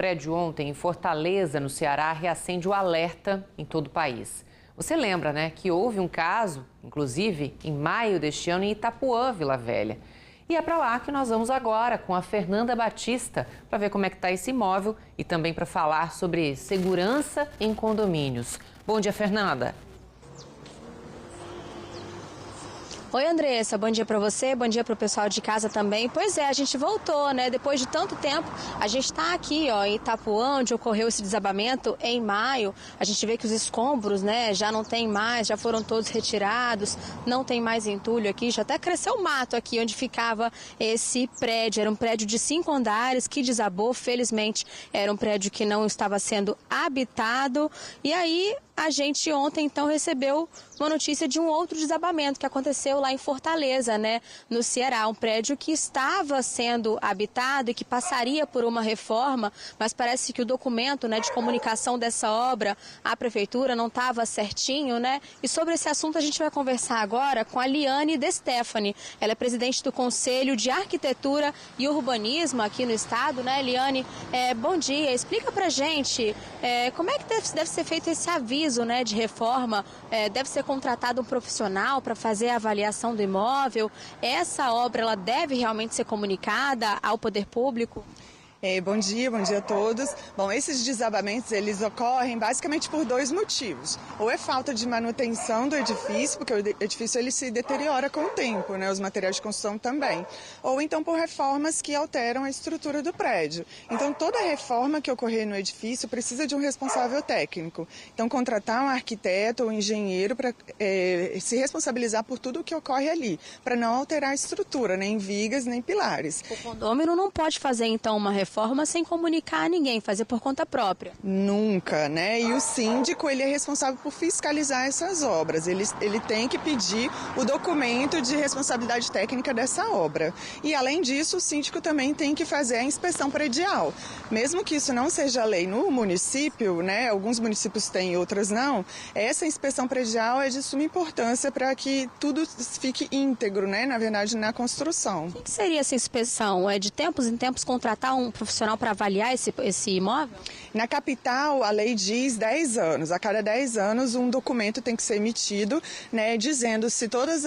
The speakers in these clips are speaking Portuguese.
prédio ontem em Fortaleza, no Ceará, reacende o alerta em todo o país. Você lembra, né, que houve um caso, inclusive, em maio deste ano em Itapuã, Vila Velha. E é para lá que nós vamos agora com a Fernanda Batista para ver como é que está esse imóvel e também para falar sobre segurança em condomínios. Bom dia, Fernanda. Oi, Andressa, bom dia para você, bom dia para o pessoal de casa também. Pois é, a gente voltou, né? Depois de tanto tempo, a gente está aqui, ó, em Itapuã, onde ocorreu esse desabamento em maio. A gente vê que os escombros, né, já não tem mais, já foram todos retirados, não tem mais entulho aqui, já até cresceu mato aqui onde ficava esse prédio. Era um prédio de 5 andares que desabou, felizmente era um prédio que não estava sendo habitado. E aí a gente ontem então recebeu uma notícia de um outro desabamento que aconteceu lá em Fortaleza, né, no Ceará, um prédio que estava sendo habitado e que passaria por uma reforma, mas parece que o documento, né, de comunicação dessa obra à prefeitura não estava certinho, né? E sobre esse assunto a gente vai conversar agora com a Liane De Stefani. Ela é presidente do Conselho de Arquitetura e Urbanismo aqui no estado, né, Liane? Bom dia, explica pra gente como é que deve ser feito esse aviso, né, de reforma. Deve ser contratado um profissional para fazer a avaliação do imóvel. Essa obra ela deve realmente ser comunicada ao poder público? Bom dia a todos. Bom, esses desabamentos, eles ocorrem basicamente por 2 motivos. Ou é falta de manutenção do edifício, porque o edifício ele se deteriora com o tempo, né? Os materiais de construção também. Ou então por reformas que alteram a estrutura do prédio. Então, toda reforma que ocorrer no edifício precisa de um responsável técnico. Então, contratar um arquiteto ou um engenheiro para se responsabilizar por tudo o que ocorre ali, para não alterar a estrutura, nem vigas, nem pilares. O condômino não pode fazer, então, uma reforma sem comunicar a ninguém, fazer por conta própria. Nunca, né? E o síndico, ele é responsável por fiscalizar essas obras. Ele tem que pedir o documento de responsabilidade técnica dessa obra. E, além disso, o síndico também tem que fazer a inspeção predial. Mesmo que isso não seja lei no município, né? Alguns municípios têm, outros não. Essa inspeção predial é de suma importância para que tudo fique íntegro, né? Na verdade, na construção. O que seria essa inspeção? É de tempos em tempos contratar um profissional para avaliar esse imóvel? Na capital, a lei diz 10 anos. A cada 10 anos, um documento tem que ser emitido, né, dizendo se todas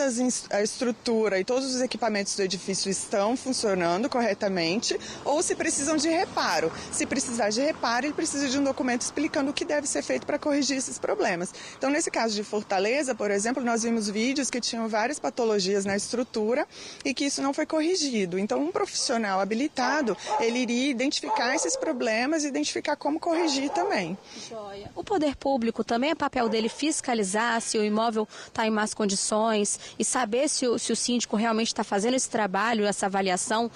a estrutura e todos os equipamentos do edifício estão funcionando corretamente ou se precisam de reparo. Se precisar de reparo, ele precisa de um documento explicando o que deve ser feito para corrigir esses problemas. Então, nesse caso de Fortaleza, por exemplo, nós vimos vídeos que tinham várias patologias na estrutura e que isso não foi corrigido. Então, um profissional habilitado, ele iria identificar esses problemas e identificar como corrigir também. Joia. O poder público também é papel dele fiscalizar se o imóvel está em más condições e saber se o síndico realmente está fazendo esse trabalho, essa avaliação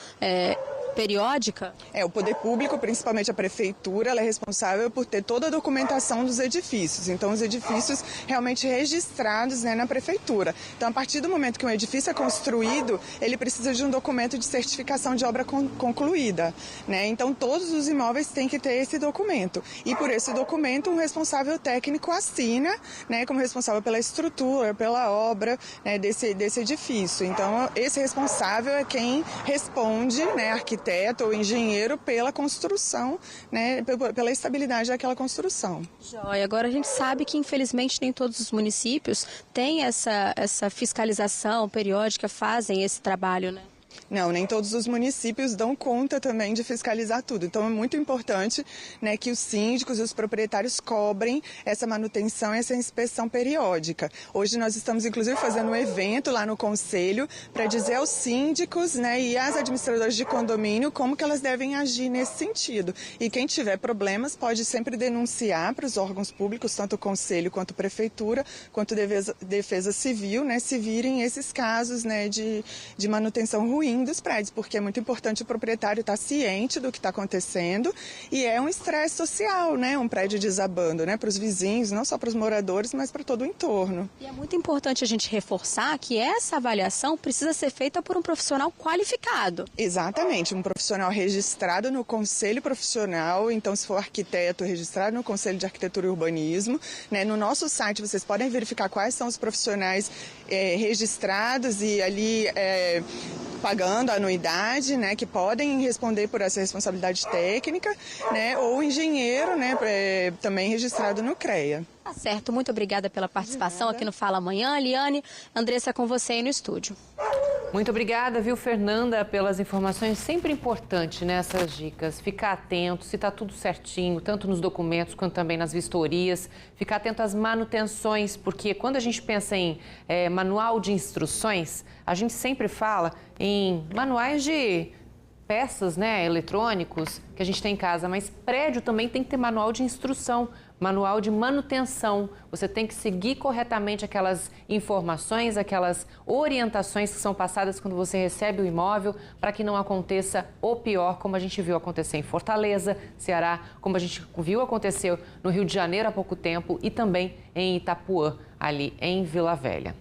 periódica? O poder público, principalmente a prefeitura, ela é responsável por ter toda a documentação dos edifícios. Então, os edifícios realmente registrados, né, na prefeitura. Então, a partir do momento que um edifício é construído, ele precisa de um documento de certificação de obra concluída, né? Então, todos os imóveis têm que ter esse documento. E por esse documento, um responsável técnico assina, né, como responsável pela estrutura, pela obra, né, desse edifício. Então, esse responsável é quem responde, né, arquiteto ou engenheiro pela construção, né, pela estabilidade daquela construção. Joia, agora a gente sabe que infelizmente nem todos os municípios têm essa fiscalização periódica, fazem esse trabalho, né? Não, nem todos os municípios dão conta também de fiscalizar tudo. Então é muito importante, né, que os síndicos e os proprietários cobrem essa manutenção e essa inspeção periódica. Hoje nós estamos inclusive fazendo um evento lá no Conselho para dizer aos síndicos, né, e às administradoras de condomínio como que elas devem agir nesse sentido. E quem tiver problemas pode sempre denunciar para os órgãos públicos, tanto o Conselho quanto a Prefeitura, quanto Defesa Civil, né, se virem esses casos, né, de manutenção ruim dos prédios, porque é muito importante o proprietário estar ciente do que está acontecendo e é um estresse social, né? Um prédio desabando, né? Para os vizinhos, não só para os moradores, mas para todo o entorno. E é muito importante a gente reforçar que essa avaliação precisa ser feita por um profissional qualificado. Exatamente, um profissional registrado no Conselho Profissional, então se for arquiteto, registrado no Conselho de Arquitetura e Urbanismo, né? No nosso site vocês podem verificar quais são os profissionais registrados e ali pagando a anuidade, né, que podem responder por essa responsabilidade técnica, né, ou engenheiro, né, também registrado no CREA. Tá certo, muito obrigada pela participação aqui no Fala Amanhã. Liane, Andressa, com você aí no estúdio. Muito obrigada, viu, Fernanda, pelas informações. Sempre importante, né, essas dicas. Ficar atento, se está tudo certinho, tanto nos documentos quanto também nas vistorias. Ficar atento às manutenções, porque quando a gente pensa em manual de instruções, a gente sempre fala em manuais de peças, né, eletrônicos que a gente tem em casa, mas prédio também tem que ter manual de instrução, manual de manutenção. Você tem que seguir corretamente aquelas informações, aquelas orientações que são passadas quando você recebe o imóvel, para que não aconteça o pior, como a gente viu acontecer em Fortaleza, Ceará, como a gente viu acontecer no Rio de Janeiro há pouco tempo e também em Itapuã, ali em Vila Velha.